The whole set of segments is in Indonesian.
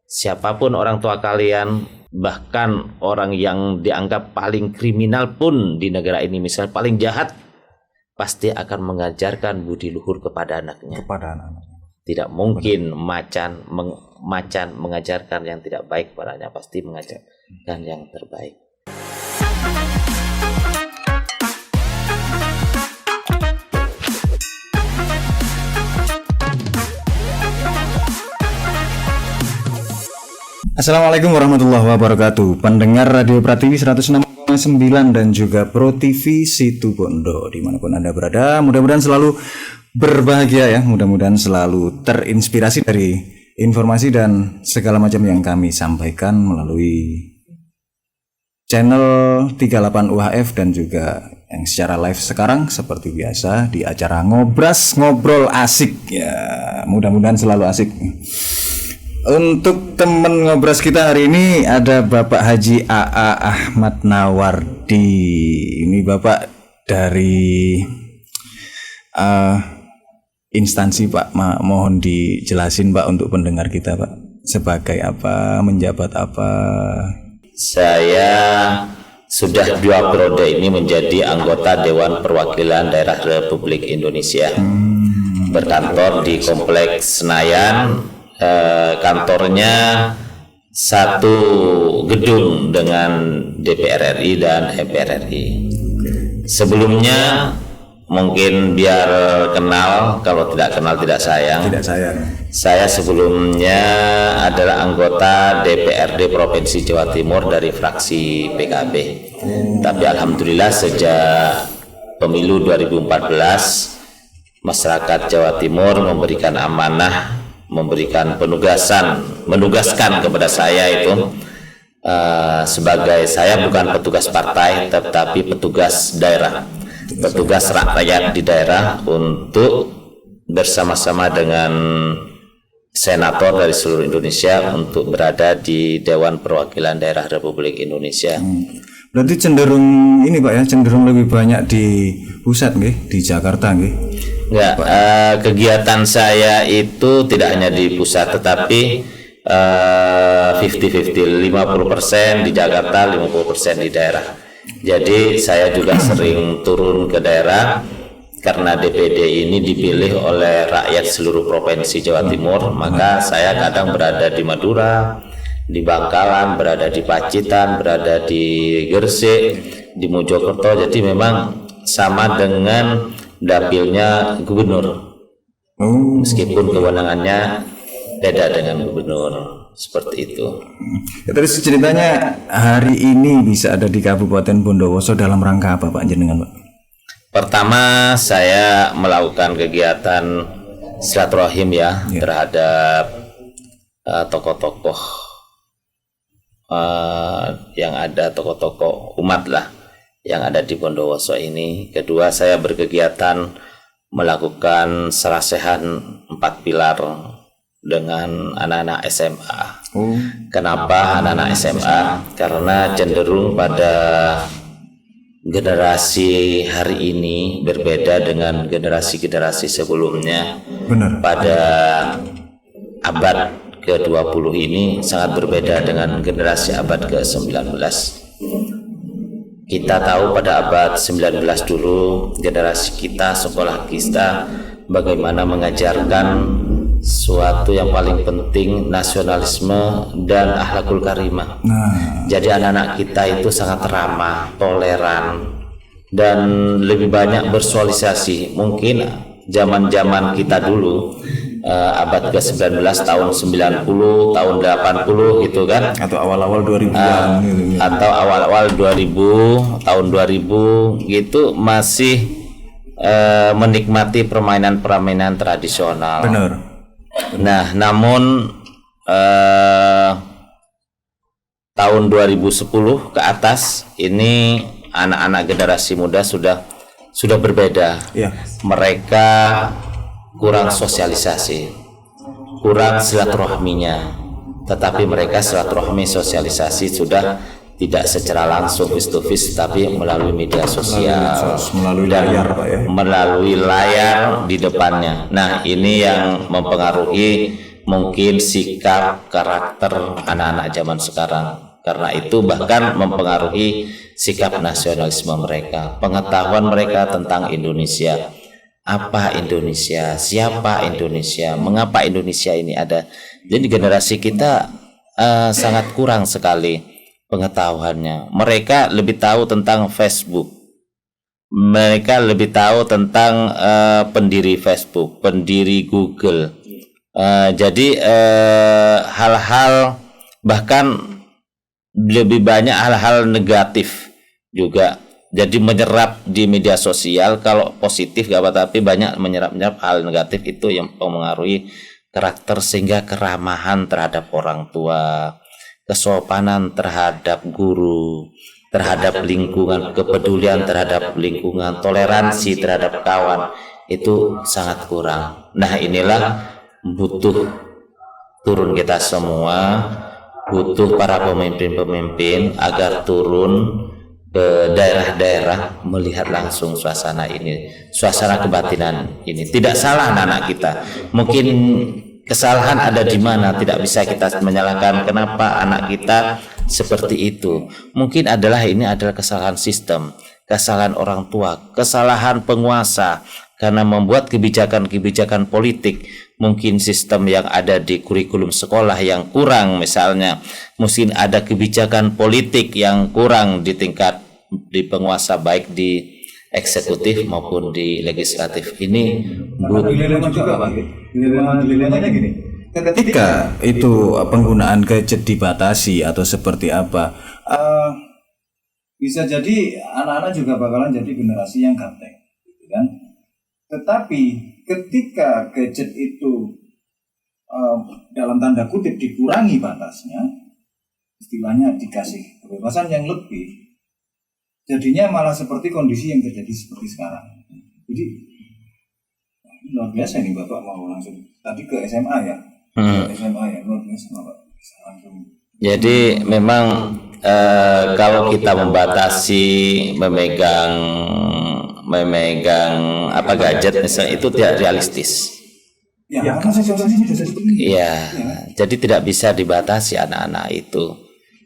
siapapun orang tua kalian, bahkan orang yang dianggap paling kriminal pun di negara ini, misal paling jahat, pasti akan mengajarkan budi luhur kepada anaknya. Tidak mungkin macan mengajarkan yang tidak baik padanya, pasti mengajarkan yang terbaik. Assalamualaikum warahmatullahi wabarakatuh. Pendengar Radio Pratiwi 106,9 dan juga Pro TV Situbondo dimanapun Anda berada, mudah-mudahan selalu berbahagia ya, mudah-mudahan selalu terinspirasi dari informasi dan segala macam yang kami sampaikan melalui channel 38 UHF dan juga yang secara live sekarang seperti biasa di acara Ngobras Ngobrol Asik ya, mudah-mudahan selalu asik. Untuk teman ngobras kita hari ini ada Bapak Haji AA Ahmad Nawardi. Ini Bapak dari instansi Pak, mohon dijelasin Pak untuk pendengar kita Pak. Sebagai apa, menjabat apa? Saya sudah 2 periode ini menjadi anggota Dewan Perwakilan Daerah Republik Indonesia. Berkantor di Kompleks Senayan. Kantornya satu gedung dengan DPR RI dan MPR RI. Sebelumnya mungkin biar kenal, kalau tidak kenal tidak sayang. Tidak sayang. Saya sebelumnya adalah anggota DPRD Provinsi Jawa Timur dari fraksi PKB. Tapi alhamdulillah sejak pemilu 2014 masyarakat Jawa Timur memberikan amanah, memberikan menugaskan kepada saya itu sebagai saya bukan petugas partai tetapi petugas daerah, petugas rakyat di daerah untuk bersama-sama dengan senator dari seluruh Indonesia untuk berada di Dewan Perwakilan Daerah Republik Indonesia. Berarti cenderung ini Pak ya, cenderung lebih banyak di pusat nggih, di Jakarta nggih. Enggak, kegiatan saya itu tidak hanya di pusat tetapi 50-50, 50% di Jakarta, 50% di daerah. Jadi saya juga sering turun ke daerah karena DPD ini dipilih oleh rakyat seluruh provinsi Jawa Timur, maka saya kadang berada di Madura, di Bangkalan, berada di Pacitan, berada di Gresik, di Mojokerto. Jadi memang sama dengan dapilnya gubernur, meskipun kewenangannya beda dengan gubernur, seperti itu. Ya, terus ceritanya hari ini bisa ada di Kabupaten Bondowoso dalam rangka apa Pak jenengan Pak? Pertama saya melakukan kegiatan silaturahim ya terhadap tokoh-tokoh yang ada, tokoh-tokoh umat lah yang ada di Bondowoso ini. Kedua, saya berkegiatan melakukan serasehan 4 pilar dengan anak-anak SMA. Kenapa anak-anak SMA? Karena cenderung pada generasi hari ini berbeda dengan generasi-generasi sebelumnya. Benar. Pada abad ke-20 ini sangat berbeda dengan generasi abad ke-19. Kita tahu pada abad 19 dulu generasi kita, sekolah kita bagaimana mengajarkan suatu yang paling penting, nasionalisme dan akhlakul karimah. Jadi anak-anak kita itu sangat ramah, toleran dan lebih banyak bersosialisasi. Mungkin zaman-zaman kita dulu abad ke-19 tahun 90, tahun 80 gitu kan, atau awal-awal 2000-an atau awal-awal 2000, tahun 2000 gitu masih menikmati permainan-permainan tradisional. Benar. Nah, namun tahun 2010 ke atas ini anak-anak generasi muda sudah berbeda. Ya. Mereka kurang sosialisasi, kurang silaturahminya, tetapi mereka silaturahmi sosialisasi sudah tidak secara langsung face to face, tapi melalui media sosial, melalui dan layar Pak ya. melalui layar di depannya. Nah, ini yang mempengaruhi mungkin sikap karakter anak-anak zaman sekarang. Karena itu bahkan mempengaruhi sikap nasionalisme mereka, pengetahuan mereka tentang Indonesia. Apa Indonesia, siapa Indonesia, mengapa Indonesia ini ada. Jadi generasi kita sangat kurang sekali pengetahuannya. Mereka lebih tahu tentang Facebook, mereka lebih tahu tentang pendiri Facebook, pendiri Google. Jadi hal-hal, bahkan lebih banyak hal-hal negatif juga. Jadi menyerap di media sosial, kalau positif gak apa, tapi banyak menyerap hal negatif itu yang mempengaruhi karakter, sehingga keramahan terhadap orang tua, kesopanan terhadap guru, terhadap lingkungan, kepedulian terhadap lingkungan, toleransi terhadap kawan itu sangat kurang. Nah, inilah butuh turun kita semua, butuh para pemimpin-pemimpin agar turun ke daerah-daerah, melihat langsung suasana ini, suasana kebatinan ini. Tidak salah anak-anak kita, mungkin kesalahan ada di mana, tidak bisa kita menyalahkan kenapa anak kita seperti itu. Mungkin ini adalah kesalahan sistem, kesalahan orang tua, kesalahan penguasa karena membuat kebijakan-kebijakan politik. Mungkin sistem yang ada di kurikulum sekolah yang kurang, misalnya mungkin ada kebijakan politik yang kurang di tingkat di penguasa, baik di eksekutif maupun di legislatif. Ini dilemanya gini, ketika itu penggunaan gadget dibatasi atau seperti apa, bisa jadi anak-anak juga bakalan jadi generasi yang gaptek, gitu kan? Tetapi ketika gadget itu dalam tanda kutip dikurangi batasnya, istilahnya dikasih kebebasan yang lebih, jadinya malah seperti kondisi yang terjadi seperti sekarang. Jadi luar biasa nih Bapak, mau langsung tadi ke SMA ya, SMA ya, luar biasa Bapak bisa langsung. Jadi memang kalau kita membatasi memegang gadget misalnya, itu tidak realistis. Ya, jadi tidak bisa dibatasi anak-anak itu.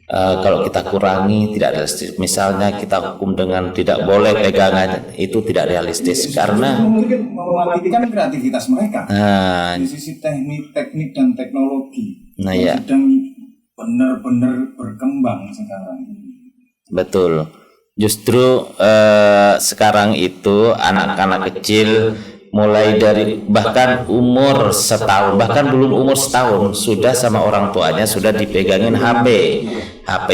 Kalau kita kurangi tidak realistis. Misalnya kita hukum dengan tidak boleh pegangan, itu tidak realistis karena mematikan kreativitas mereka. Di sisi teknik dan teknologi yang sedang benar-benar berkembang sekarang. Betul. Justru sekarang itu anak-anak kecil mulai dari bahkan umur setahun, bahkan belum umur setahun sudah sama orang tuanya sudah dipegangin HP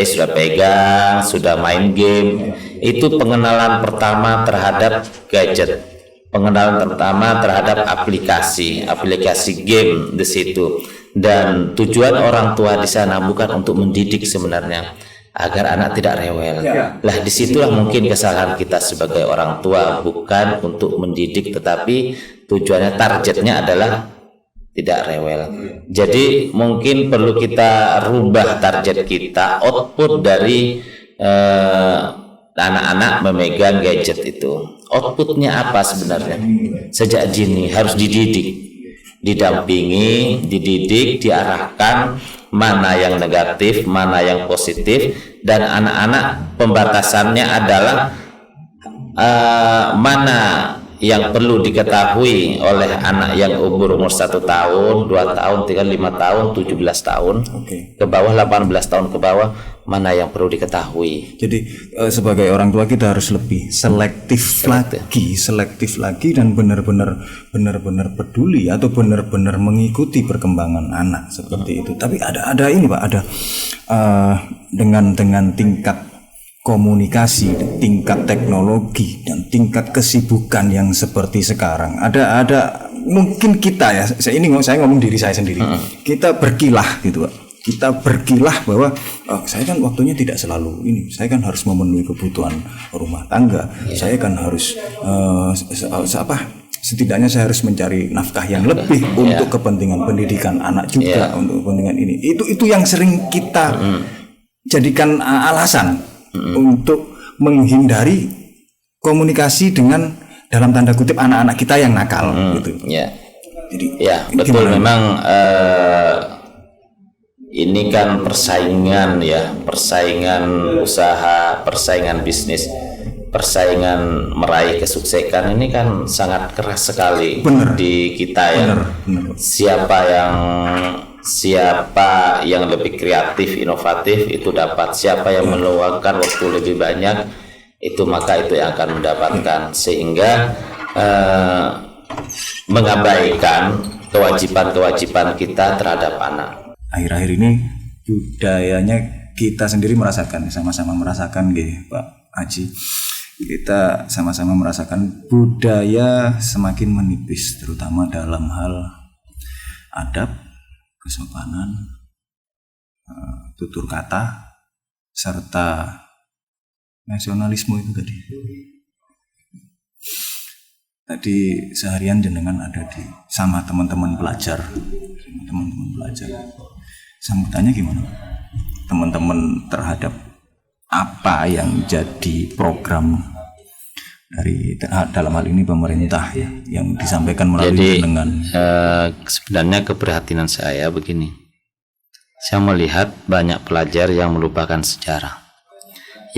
sudah pegang, sudah main game. Itu pengenalan pertama terhadap gadget, pengenalan pertama terhadap aplikasi game di situ. Dan tujuan orang tua di sana bukan untuk mendidik sebenarnya, agar anak tidak rewel. Lah disitulah mungkin kesalahan kita sebagai orang tua, bukan untuk mendidik, tetapi tujuannya, targetnya adalah tidak rewel. Jadi mungkin perlu kita rubah target kita, output dari anak-anak memegang gadget itu. Outputnya apa sebenarnya? Sejak dini harus dididik, didampingi, dididik, diarahkan mana yang negatif, mana yang positif, dan anak-anak pembatasannya adalah mana yang perlu diketahui oleh anak yang umur 1 tahun, 2 tahun, 3, 5 tahun, 17 tahun, ke bawah 18 tahun ke bawah, mana yang perlu diketahui. Jadi sebagai orang tua kita harus lebih selektif lagi dan benar-benar peduli atau benar-benar mengikuti perkembangan anak seperti itu. Tapi ada ini Pak, ada dengan tingkat komunikasi, tingkat teknologi dan tingkat kesibukan yang seperti sekarang, ada mungkin kita ya, saya ngomong diri saya sendiri, kita berkilah gitu Pak. Kita berkilah bahwa saya kan waktunya tidak selalu ini, saya kan harus memenuhi kebutuhan rumah tangga, saya kan harus setidaknya saya harus mencari nafkah yang lebih untuk kepentingan pendidikan anak juga, untuk kepentingan ini. Itu yang sering kita jadikan alasan untuk menghindari komunikasi dengan dalam tanda kutip anak-anak kita yang nakal gitu. Jadi Ya, betul memang ini kan persaingan ya, persaingan usaha, persaingan bisnis, persaingan meraih kesuksesan ini kan sangat keras sekali di kita ya. bener. Siapa yang lebih kreatif, inovatif itu dapat. Siapa yang meluangkan waktu lebih banyak itu maka itu yang akan mendapatkan, sehingga mengabaikan kewajiban-kewajiban kita terhadap anak. Akhir-akhir ini budayanya kita sendiri merasakan, sama-sama merasakan gitu Pak Haji. Kita sama-sama merasakan budaya semakin menipis, terutama dalam hal adab, kesopanan, tutur kata, serta nasionalisme itu tadi. Tadi seharian jenengan ada sama teman-teman pelajar. Sambutannya gimana? Teman-teman terhadap apa yang jadi program dari dalam hal ini pemerintah ya, yang disampaikan melalui jenengan. Sebenarnya keprihatinan saya begini. Saya melihat banyak pelajar yang melupakan sejarah,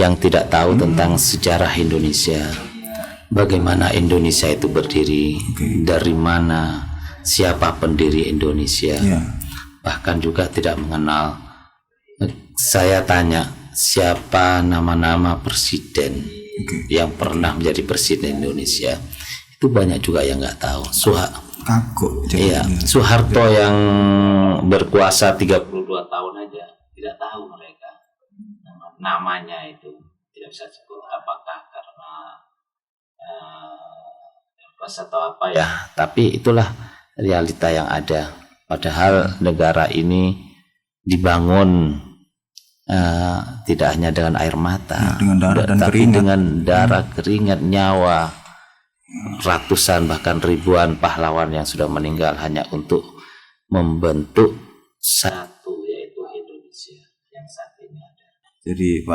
yang tidak tahu tentang sejarah Indonesia. Bagaimana Indonesia itu berdiri, dari mana, siapa pendiri Indonesia, bahkan juga tidak mengenal. Saya tanya, siapa nama-nama presiden yang pernah menjadi presiden Indonesia? Itu banyak juga yang nggak tahu. Soeharto yang berkuasa 32 tahun aja tidak tahu mereka. Namanya itu tidak bisa disebut, apakah karena atau apa ya, tapi itulah realita yang ada. Padahal negara ini dibangun tidak hanya dengan air mata, dengan darah dan tapi keringat. dengan darah, keringat, nyawa ratusan bahkan ribuan pahlawan yang sudah meninggal hanya untuk membentuk satu, yaitu Indonesia yang saat ini ada. Jadi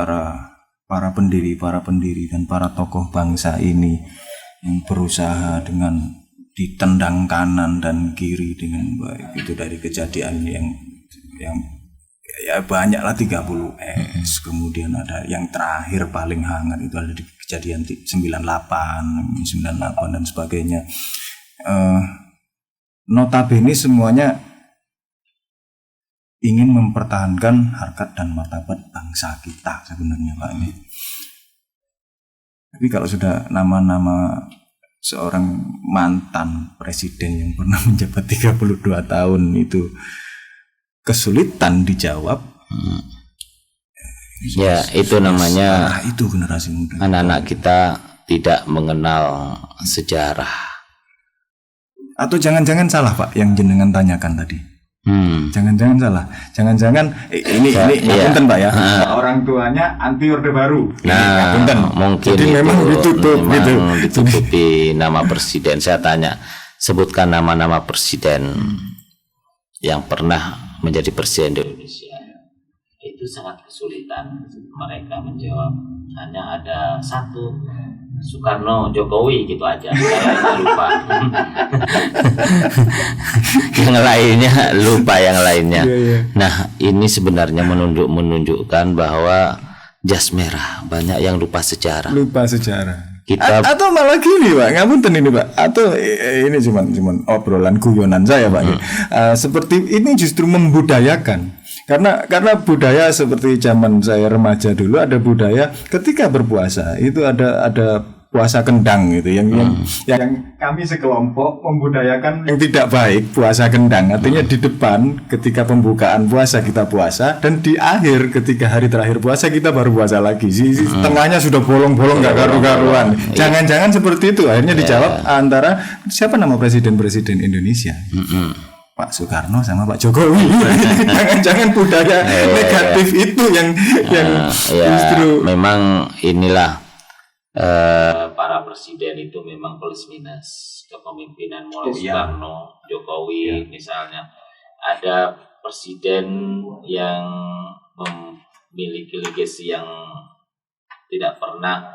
para pendiri dan para tokoh bangsa ini yang berusaha dengan ditendang kanan dan kiri dengan baik, itu dari kejadian yang ya banyaklah 30 S, kemudian ada yang terakhir paling hangat itu ada di kejadian 98 dan sebagainya. Notabene semuanya ingin mempertahankan harkat dan martabat bangsa kita sebenarnya Pak ini. Tapi kalau sudah nama-nama seorang mantan presiden yang pernah menjabat 32 tahun itu kesulitan dijawab, ya itu namanya itu generasi muda. Anak-anak kita tidak mengenal sejarah. Atau jangan-jangan salah Pak yang jenengan tanyakan tadi. Jangan-jangan salah. Jangan-jangan ini ngapunten Pak ya. Orang tuanya anti Orde Baru. Mungkin jadi itu, memang ditutupi nama presiden. Saya tanya, sebutkan nama-nama presiden yang pernah menjadi presiden di Indonesia. Itu sangat kesulitan mereka menjawab. Hanya ada satu, Soekarno, Jokowi, gitu aja. Yang lainnya lupa. yang lainnya. Nah, ini sebenarnya menunjukkan bahwa jas merah, banyak yang lupa sejarah. Kita atau malah gini Pak, ngapunten ini Pak, atau ini cuman obrolan guyonan saya Pak. Seperti ini justru membudayakan. Karena budaya seperti zaman saya remaja dulu, ada budaya ketika berpuasa itu ada puasa kendang gitu yang kami sekelompok membudayakan yang tidak baik puasa kendang, artinya di depan ketika pembukaan puasa kita puasa, dan di akhir ketika hari terakhir puasa kita baru puasa lagi. Tengahnya sudah bolong-bolong nggak karu-karuan. Jangan-jangan seperti itu. Akhirnya dijawab antara siapa nama presiden Indonesia? Pak Soekarno sama Pak Jokowi. Jangan-jangan budaya negatif itu yang justru memang inilah para presiden itu memang plus minus kepemimpinan mulai Soekarno, Jokowi misalnya. Ada presiden yang memiliki legasi yang tidak pernah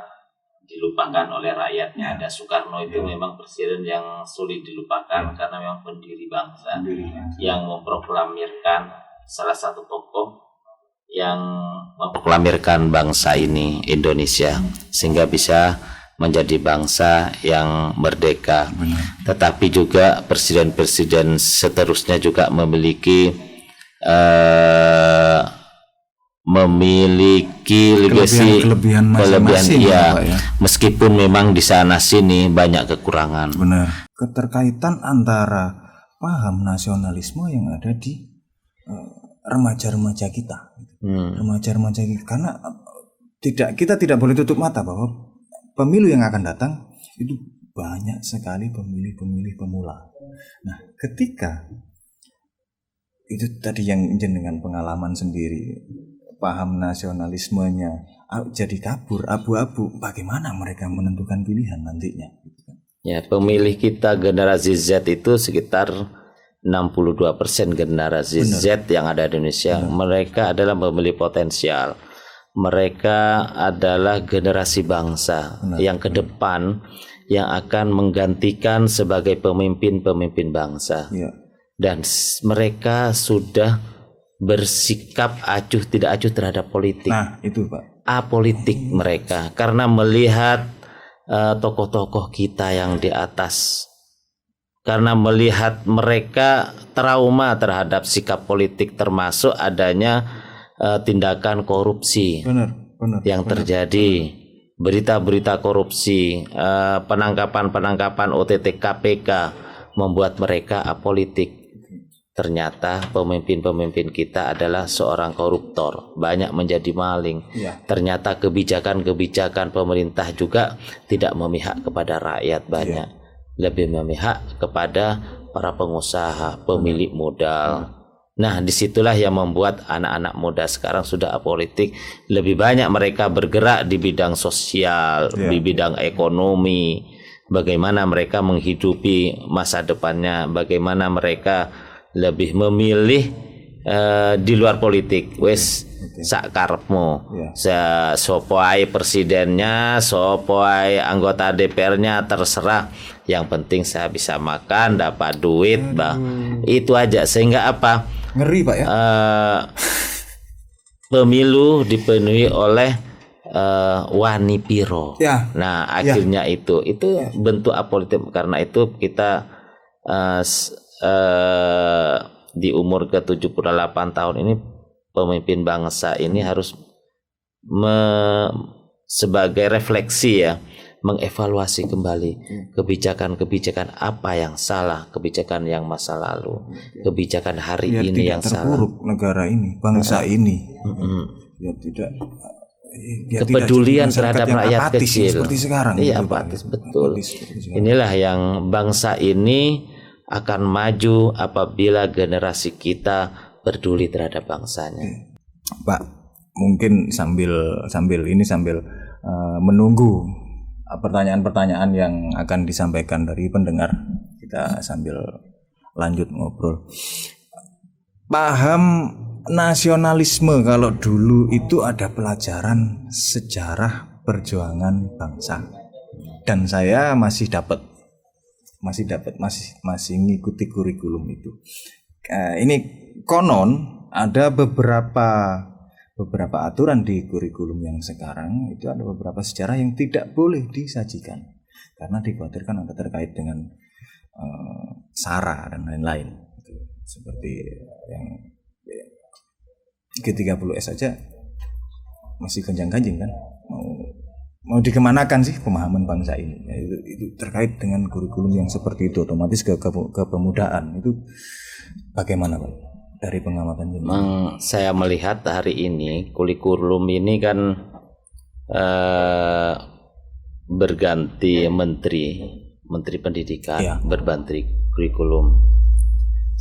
dilupakan oleh rakyatnya. Ada Soekarno itu memang presiden yang sulit dilupakan karena memang pendiri bangsa yang memproklamirkan, salah satu tokoh yang memproklamirkan bangsa ini Indonesia sehingga bisa menjadi bangsa yang merdeka. Tetapi juga presiden-presiden seterusnya juga memiliki legacy kelebihan masing-masing ya, Pak, ya. Meskipun memang di sana sini banyak kekurangan. Benar. Keterkaitan antara paham nasionalisme yang ada di remaja-remaja kita. Remaja-remaja kita, karena kita tidak boleh tutup mata bahwa pemilu yang akan datang itu banyak sekali pemilih-pemilih pemula. Nah, ketika itu tadi yang dengan pengalaman sendiri, paham nasionalismenya jadi kabur, abu-abu, bagaimana mereka menentukan pilihan nantinya? Ya, pemilih kita generasi Z itu sekitar 62% generasi Z yang ada di Indonesia. Mereka adalah pemilih potensial. Mereka adalah generasi bangsa yang ke depan yang akan menggantikan sebagai pemimpin-pemimpin bangsa. Dan mereka sudah bersikap acuh tidak acuh terhadap politik. Nah, itu Pak. Apolitik mereka karena melihat tokoh-tokoh kita yang di atas. Karena melihat mereka trauma terhadap sikap politik, termasuk adanya tindakan korupsi yang terjadi, berita-berita korupsi, penangkapan OTT KPK membuat mereka apolitik. Ternyata pemimpin-pemimpin kita adalah seorang koruptor, banyak menjadi maling. Ternyata kebijakan-kebijakan pemerintah juga tidak memihak kepada rakyat banyak, lebih memihak kepada para pengusaha, pemilik modal. Nah, disitulah yang membuat anak-anak muda sekarang sudah apolitik. Lebih banyak mereka bergerak di bidang sosial, di bidang ekonomi. Bagaimana mereka menghidupi masa depannya, bagaimana mereka lebih memilih di luar politik. Wes sak karepmu. Sopo ae presidennya, sopo ae anggota DPR-nya, terserah. Yang penting saya bisa makan, dapat duit, itu aja. Sehingga apa? Ngeri Pak ya. Pemilu dipenuhi oleh wani piro. Nah, akhirnya itu bentuk apolitik. Karena itu kita di umur ke-78 tahun ini, pemimpin bangsa ini harus sebagai refleksi ya, mengevaluasi kembali kebijakan-kebijakan apa yang salah, kebijakan yang masa lalu, kebijakan hari ini yang salah. Terpuruk negara ini, bangsa ini. Ya tidak. Kepedulian terhadap rakyat kecil seperti sekarang. Iya, apatis, betul. Inilah yang bangsa ini akan maju apabila generasi kita peduli terhadap bangsanya. Pak, mungkin sambil menunggu pertanyaan-pertanyaan yang akan disampaikan dari pendengar, kita sambil lanjut ngobrol. Paham nasionalisme, kalau dulu itu ada pelajaran sejarah perjuangan bangsa, dan saya masih ngikuti kurikulum itu. Ini konon ada beberapa aturan di kurikulum yang sekarang itu, ada beberapa sejarah yang tidak boleh disajikan karena dikhawatirkan ada terkait dengan SARA dan lain-lain. Seperti yang G30S saja masih ganjang-ganjing kan, mau dikemanakan sih pemahaman bangsa ini ya, itu terkait dengan kurikulum yang seperti itu, otomatis ke kepemudaan itu bagaimana Pak dari pengamatan ini? Memang saya melihat hari ini kurikulum ini kan berganti menteri pendidikan, berganti kurikulum.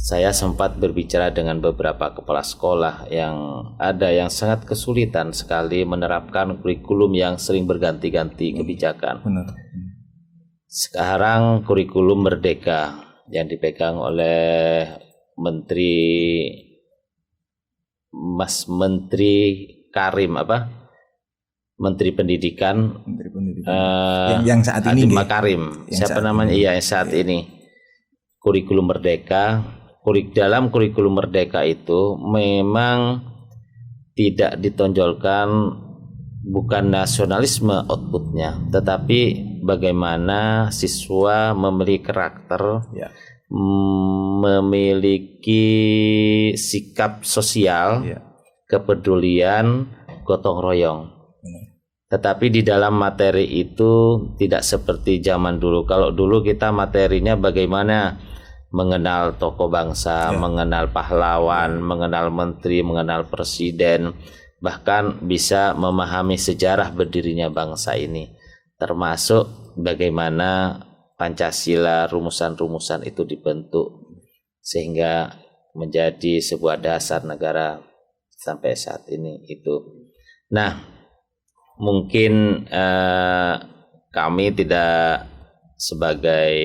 Saya sempat berbicara dengan beberapa kepala sekolah yang ada yang sangat kesulitan sekali menerapkan kurikulum yang sering berganti-ganti kebijakan. Sekarang kurikulum Merdeka yang dipegang oleh Menteri Karim, Menteri Pendidikan yang saat ini Nadiem Makarim. Siapa namanya? Iya, yang saat ini. Kurikulum Merdeka. Dalam kurikulum Merdeka itu memang tidak ditonjolkan bukan nasionalisme outputnya, tetapi bagaimana siswa memiliki karakter, memiliki sikap sosial, kepedulian, gotong royong. Tetapi di dalam materi itu tidak seperti zaman dulu. Kalau dulu kita materinya bagaimana mengenal tokoh bangsa, mengenal pahlawan, mengenal menteri, mengenal presiden, bahkan bisa memahami sejarah berdirinya bangsa ini, termasuk bagaimana Pancasila, rumusan-rumusan itu dibentuk sehingga menjadi sebuah dasar negara sampai saat ini itu. Nah, mungkin kami tidak sebagai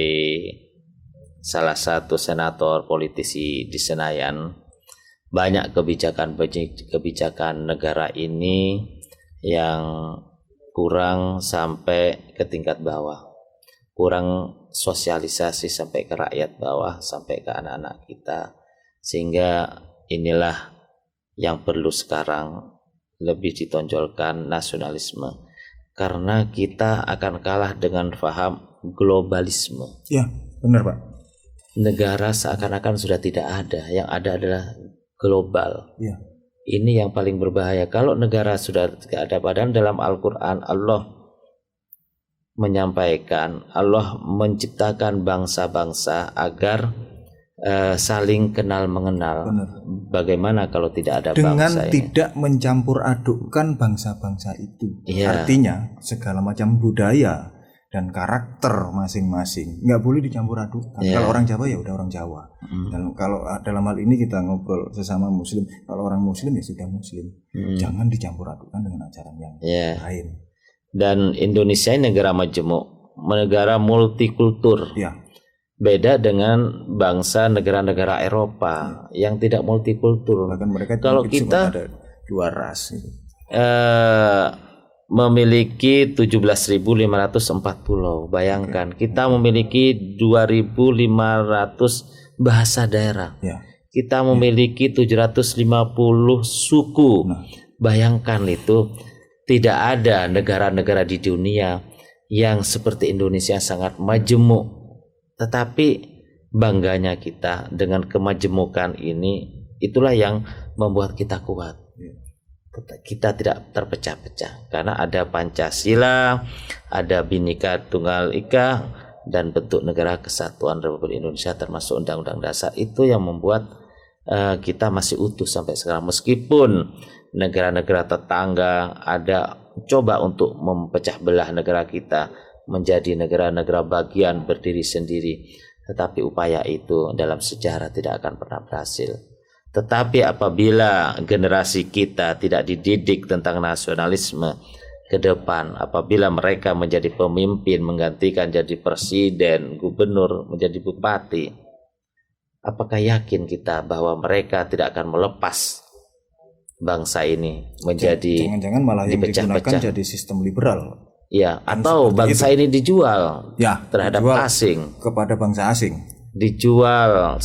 salah satu senator politisi di Senayan, banyak kebijakan negara ini yang kurang sampai ke tingkat bawah, kurang sosialisasi sampai ke rakyat bawah, sampai ke anak-anak kita, sehingga inilah yang perlu sekarang lebih ditonjolkan nasionalisme, karena kita akan kalah dengan paham globalisme. Ya, benar Pak. Negara seakan-akan sudah tidak ada, yang ada adalah global. Ya. Ini yang paling berbahaya. Kalau negara sudah tidak ada, padahal dalam Al-Quran Allah menyampaikan, Allah menciptakan bangsa-bangsa agar saling kenal mengenal. Benar. Bagaimana kalau tidak ada dengan bangsa ini? tidak mencampur adukkan bangsa-bangsa itu. Iya. Artinya segala macam budaya dan karakter masing-masing nggak boleh dicampur adukkan. Kalau orang Jawa ya udah orang Jawa. Dan kalau dalam hal ini kita ngobrol sesama Muslim, kalau orang Muslim ya sudah Muslim. Jangan dicampur adukkan dengan ajaran yang lain. Dan Indonesia ini negara majemuk, negara multikultur. Ya. Beda dengan bangsa negara-negara Eropa yang tidak multikultur. Bahkan mereka kalau kita ada dua ras gitu. Memiliki 17.504 pulau. Bayangkan kita memiliki 2.500 bahasa daerah. Kita memiliki 750 suku. Bayangkan itu, tidak ada negara-negara di dunia yang seperti Indonesia sangat majemuk. Tetapi bangganya kita dengan kemajemukan ini, itulah yang membuat kita kuat. Kita tidak terpecah-pecah karena ada Pancasila, ada Bhinneka Tunggal Ika, dan bentuk negara kesatuan Republik Indonesia termasuk Undang-Undang Dasar. Itu yang membuat kita masih utuh sampai sekarang, meskipun negara-negara tetangga ada coba untuk memecah belah negara kita menjadi negara-negara bagian berdiri sendiri, tetapi upaya itu dalam sejarah tidak akan pernah berhasil. Tetapi apabila generasi kita tidak dididik tentang nasionalisme ke depan, apabila mereka menjadi pemimpin, menggantikan jadi presiden, gubernur, menjadi bupati, apakah yakin kita bahwa mereka tidak akan melepas bangsa ini menjadi jangan-jangan malah yang digunakan jadi sistem liberal? Ya, atau bangsa ini dijual terhadap asing, kepada bangsa asing, dijual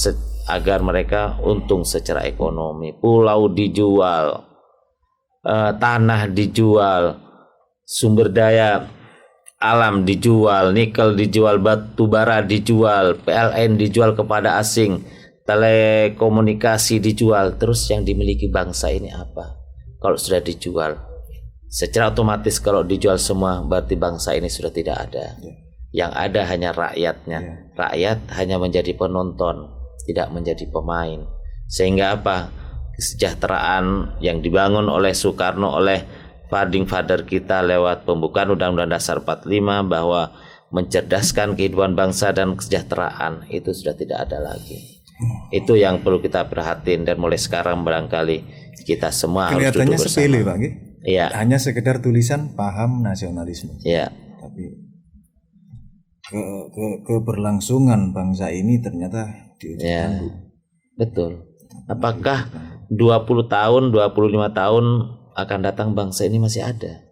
agar mereka untung secara ekonomi. Pulau dijual, tanah dijual, sumber daya alam dijual, nikel dijual, batu bara dijual, PLN dijual kepada asing, telekomunikasi dijual. Terus yang dimiliki bangsa ini apa? Kalau sudah dijual, secara otomatis kalau dijual semua berarti bangsa ini sudah tidak ada. Yang ada hanya rakyatnya. Rakyat hanya menjadi penonton, tidak menjadi pemain. Sehingga apa? Kesejahteraan yang dibangun oleh Soekarno, oleh founding father kita lewat pembukaan Undang-Undang Dasar 45 bahwa mencerdaskan kehidupan bangsa dan kesejahteraan itu sudah tidak ada lagi. Itu yang perlu kita perhatiin, dan mulai sekarang barangkali kita semua harus duduk bersama. Kelihatannya sepele Pak, ya. Hanya sekedar tulisan paham nasionalisme. Ya. Tapi keberlangsungan bangsa ini ternyata diujikan. Betul. Apakah 20 tahun, 25 tahun akan datang bangsa ini masih ada?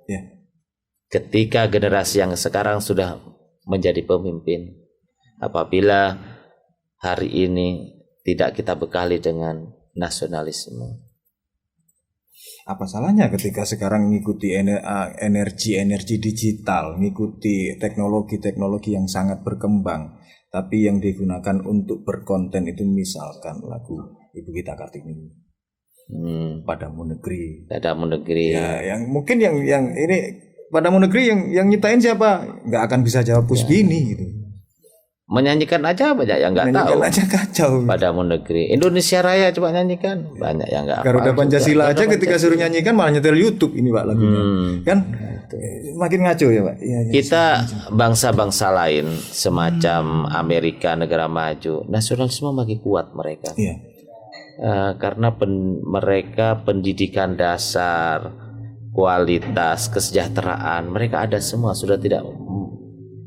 ketika generasi yang sekarang sudah menjadi pemimpin, apabila hari ini tidak kita bekali dengan nasionalisme. Apa salahnya ketika sekarang mengikuti energi digital, mengikuti teknologi yang sangat berkembang, tapi yang digunakan untuk berkonten itu misalkan lagu Ibu Kita Kartini, Padamu Negeri. Padamu Negeri. Ya, yang mungkin yang ini Padamu Negeri yang nyiptain siapa? Nggak akan bisa jawab Pusbini gitu. Menyanyikan aja banyak yang nggak tahu. Aja kacau. Padamu Negeri. Indonesia Raya coba nyanyikan, banyak yang nggak. Garuda Pancasila aja ketika suruh nyanyikan malah nyetel YouTube ini Pak lagunya. Kan makin ngaco ya Pak. Ya, kita bangsa-bangsa lain semacam Amerika, negara maju, nasionalisme makin kuat mereka. Iya. Karena mereka pendidikan dasar, kualitas, kesejahteraan mereka ada semua, sudah tidak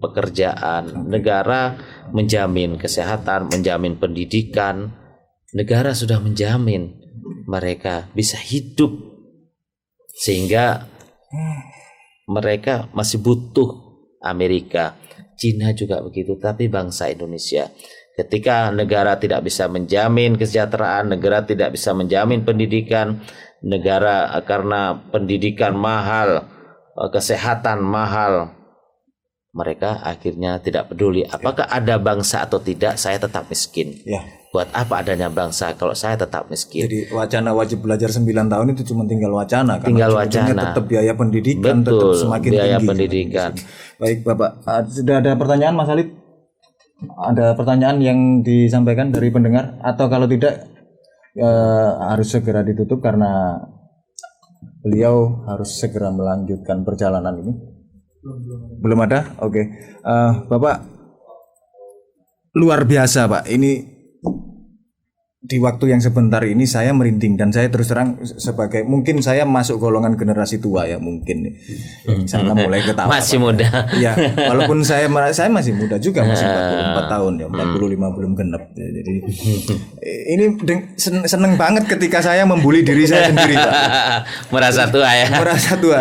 pekerjaan, negara menjamin kesehatan, menjamin pendidikan, negara sudah menjamin mereka bisa hidup, sehingga mereka masih butuh Amerika, Cina juga begitu, tapi bangsa Indonesia ketika negara tidak bisa menjamin kesejahteraan, negara tidak bisa menjamin pendidikan, negara karena pendidikan mahal, kesehatan mahal, mereka akhirnya tidak peduli apakah ada bangsa atau tidak, saya tetap miskin. Ya. Buat apa adanya bangsa kalau saya tetap miskin? Jadi wacana wajib belajar 9 tahun itu cuma tinggal wacana kan. Tinggal wacana. Tetap biaya pendidikan. Betul, tetap semakin biaya tinggi. pendidikan. Baik Bapak, sudah ada pertanyaan Mas Alif? Ada pertanyaan yang disampaikan dari pendengar atau kalau tidak harus segera ditutup karena beliau harus segera melanjutkan perjalanan ini. Belum ada? Oke. Bapak luar biasa Pak. Ini di waktu yang sebentar ini saya merinding dan saya terus terang sebagai mungkin saya masuk golongan generasi tua ya mungkin sana mulai ketawa. Masih muda. Ya, walaupun saya masih muda juga, masih 44 tahun ya, 45 belum genap. Jadi ini seneng banget ketika saya membuli diri saya sendiri Pak. Merasa tua ya. Merasa tua.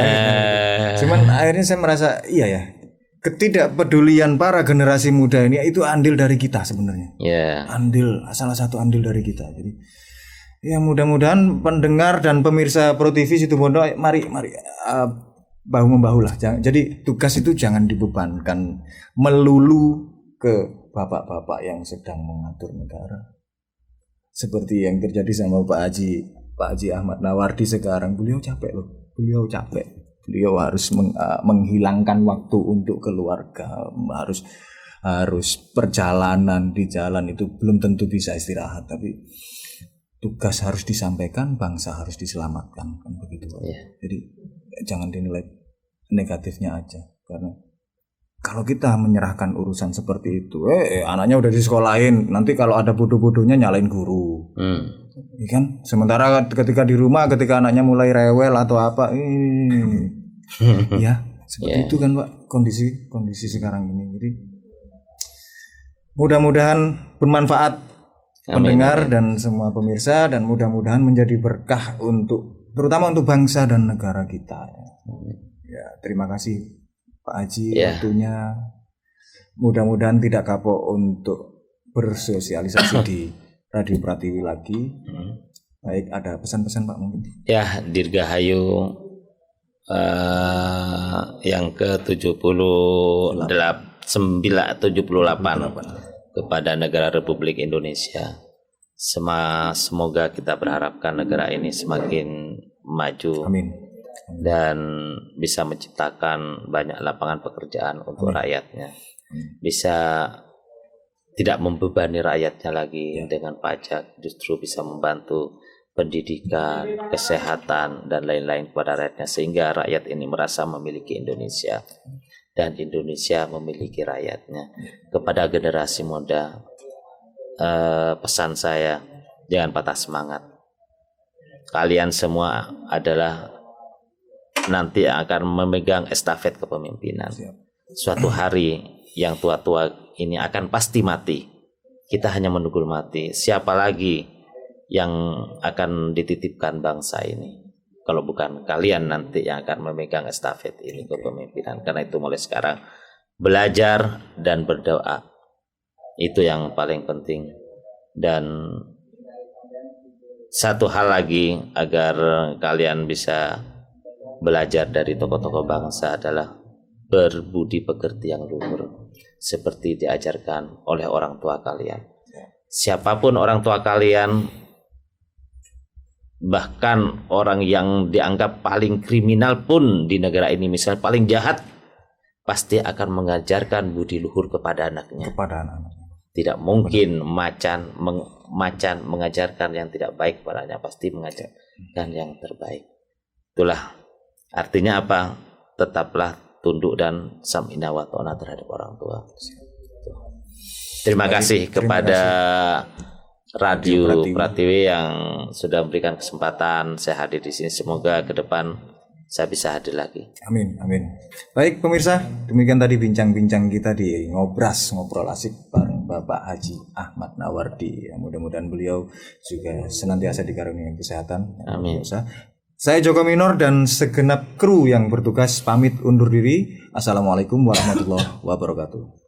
Cuman akhirnya saya merasa iya ya. Ketidakpedulian para generasi muda ini itu andil dari kita sebenarnya. Yeah. Salah satu andil dari kita. Jadi ya mudah-mudahan pendengar dan pemirsa Pro TV Situbondo mari bahu membahu lah. Jadi tugas itu jangan dibebankan melulu ke bapak-bapak yang sedang mengatur negara. Seperti yang terjadi sama Pak Haji Ahmad Nawardi sekarang. Beliau capek loh. Beliau harus menghilangkan waktu untuk keluarga, harus perjalanan di jalan itu belum tentu bisa istirahat, tapi tugas harus disampaikan, bangsa harus diselamatkan, kan begitu Pak. Yeah. Jadi jangan dinilai negatifnya aja, karena kalau kita menyerahkan urusan seperti itu, anaknya udah disekolahin, nanti kalau ada bodoh-bodohnya nyalain guru. Ya kan? Sementara ketika di rumah, ketika anaknya mulai rewel atau apa, ya seperti itu kan Pak kondisi sekarang ini. Jadi mudah-mudahan bermanfaat pendengar dan semua pemirsa, dan mudah-mudahan menjadi berkah terutama untuk bangsa dan negara kita. Ya, terima kasih Pak Haji waktunya. Mudah-mudahan tidak kapok untuk bersosialisasi di Radio Pratiwi lagi. Baik, ada pesan-pesan Pak mungkin? Ya, Dirgahayu yang ke-78 kepada negara Republik Indonesia. Semoga kita berharapkan negara ini semakin maju. Amin. Dan bisa menciptakan banyak lapangan pekerjaan untuk rakyatnya. Bisa tidak membebani rakyatnya lagi dengan pajak, justru bisa membantu pendidikan, kesehatan, dan lain-lain kepada rakyatnya, sehingga rakyat ini merasa memiliki Indonesia dan Indonesia memiliki rakyatnya. Kepada generasi muda, pesan saya, jangan patah semangat. Kalian semua adalah nanti akan memegang estafet kepemimpinan. Suatu hari yang tua-tua ini akan pasti mati. Kita hanya menunggu mati. Siapa lagi yang akan dititipkan bangsa ini? kalau bukan kalian nanti yang akan memegang estafet ini kepemimpinan. Karena itu mulai sekarang belajar dan berdoa, itu yang paling penting. Dan satu hal lagi agar kalian bisa belajar dari tokoh-tokoh bangsa adalah berbudi pekerti yang luhur seperti diajarkan oleh orang tua kalian. Siapapun orang tua kalian, bahkan orang yang dianggap paling kriminal pun di negara ini, misalnya paling jahat, pasti akan mengajarkan budi luhur kepada anaknya. Tidak mungkin macan mengajarkan yang tidak baik padanya, pasti mengajarkan yang terbaik. Itulah artinya apa? Tetaplah tunduk dan sam'ina wa ta'na terhadap orang tua. Terima kasih kepada Radio Pratiwi yang sudah memberikan kesempatan saya hadir di sini. Semoga ke depan saya bisa hadir lagi. Amin, amin. Baik pemirsa, demikian tadi bincang-bincang kita di ngobrol asik bareng Bapak Haji Ahmad Nawardi. Mudah-mudahan beliau juga senantiasa dikaruniai kesehatan. Amin. Pemirsa. Saya Joko Minor dan segenap kru yang bertugas pamit undur diri. Assalamualaikum warahmatullahi wabarakatuh.